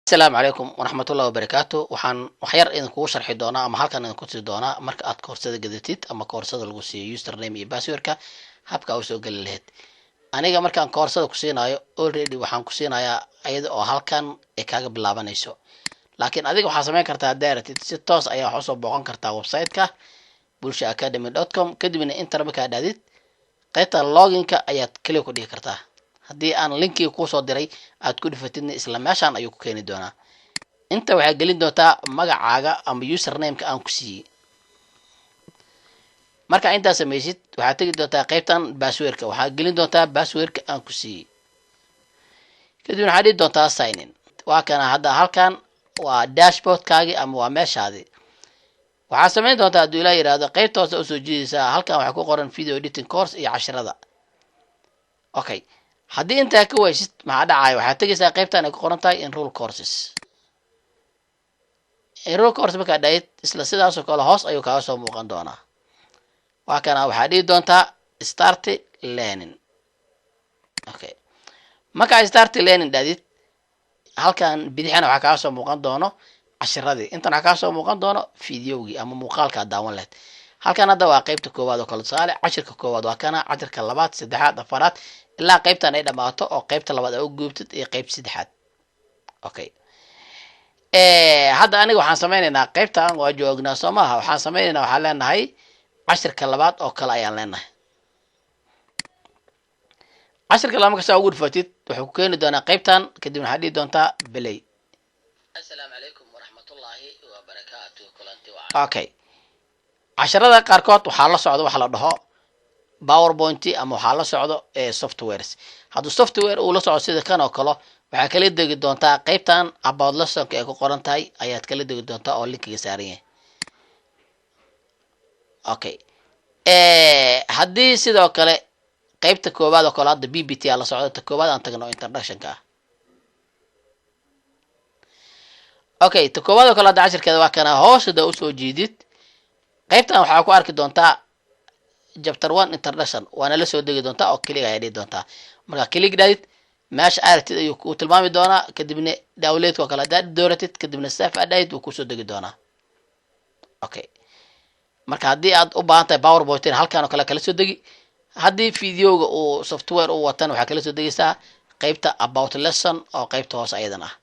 السلام عليكم ورحمة الله وبركاته وحان وحير إذن كو شرحي دونا أما هالكان إذن كو دونا مرك أد كورسada قدتيد أما كورسada lagu siiyo username iyo passwordka habka u soo gali lahayd aniga markaan koorsada ku siinayo already waxaan ku siinayaa ayada oo halkan ay kaaga bilaabanayso laakiin adiga waxaa samayn kartaa directly si toos ayaa wax u soo booqan kartaa website-ka bulshaacademy.com kadibna inter markaa dhaadid qaybta login-ka ayaad kaliya ku dhigi kartaa haddii aan linkiga kuu soo diray aad ku dhifatidna isla meeshaan ayuu ku keeni doonaa inta waxaa gelin doontaa magacaaga ama username-ka aan ku siiyey marka intaa samaysid waxaad tegi doontaa qaybtan passwordka waxaad gelin doontaa passwordka aan ku siiyey kadibna waxaad dhihi doontaa sign in waa kana hadda halkan waa dashboardkaagii ama waa meeshaadii waxaad samayn doontaa hadduu ilaa yidhaahdo qaybta hoose usoo jiidaysaa halkan waxaa ku qoran video editing course iyo casharada okay haddii intaa ka waysid maxaa dhacaya waxaad tegaysaa qaybtan ay ku qoran tahay enroll courses enroll course markaad dhahid isla sidaasoo kale hoos ayuu kaaga soo muuqan doonaa waa kana waxaad dhihi doontaa start learning okay markaa start learning dhahdid halkan bidixana waxaa kaaga soo muuqan doono casharadii intan waxaa kaaga soo muuqan doono videogii ama muuqaalka daawan lahayd halkan hadda waa qaybta koowaad oo kale tusaale cashirka koowaad waa kana cashirka labaad saddexaad afaraad ilaa qaybtan ay dhamaato oo qaybta labaad ay u guubtid iyo qaybta saddexaad okay hadda aniga waxaan sameynaynaa qaybtan waa joognaa soo maaha waxaan sameynaynaa waxaan leenahay cashirka labaad oo kale ayaan leenahay cashirka labaad marka saa ugu dhufatid wuxuu ku keeni doonaa qaybtan kadibna waxaad dhihi doontaa play assalaamu calaykum waraxmatullaahi wabarakaatu kulanti wacan okay casharada qaarkood waxaa la socda waxa la dhaho powerpoint ama waxaa la socdo softwares hadduu software uu la socdo sida kan oo kale waxaa kala degi doontaa qaybtan about lessonka ay ku qoran tahay ayaad kala degi doontaa oo linkiga saaran yahay okay haddii sidoo kale qaybta koowaad oo kale hadda bbt la socdo ta koowaad aan tagno introductionka okay ta koowaad oo kale hadda cashirkeeda waa kana hoosada usoo jiidid qaybtan waxaa ku arki doontaa chapter 1 introduction waana la soo degi doontaa oo kaliya ay dhihi doontaa marka kaliya dhaadid meesha aragtid ayuu ku tilmaami doonaa kadibna downloadka kala dooratid kadibna save adayid uu ku soo degi doonaa okay marka haddii aad u baahan tahay powerpoint halkan oo kale kala soo degi haddii videoga uu software uu watan waxaa kala soo degaysaa qaybta about lesson oo qaybta hoose ayadan ah